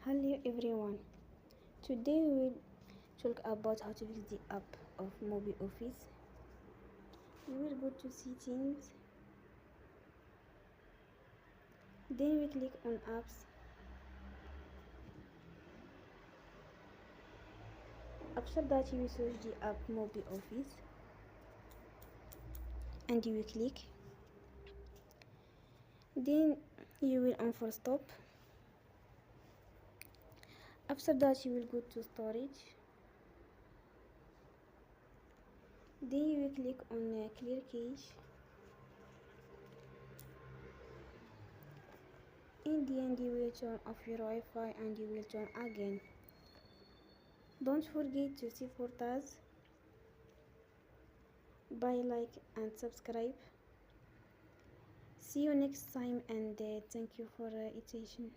Hello everyone. Today we will talk about how to use the app of MobiOffice. We will go to settings, then we click on apps. After that you will search the app MobiOffice and you will click. Then you will unforce stop. After that you will go to storage. Then you will click on clear cache. In the end you will turn off your Wi-Fi and you will turn again. Don't forget to support us by like and subscribe. See you next time and thank you for attention.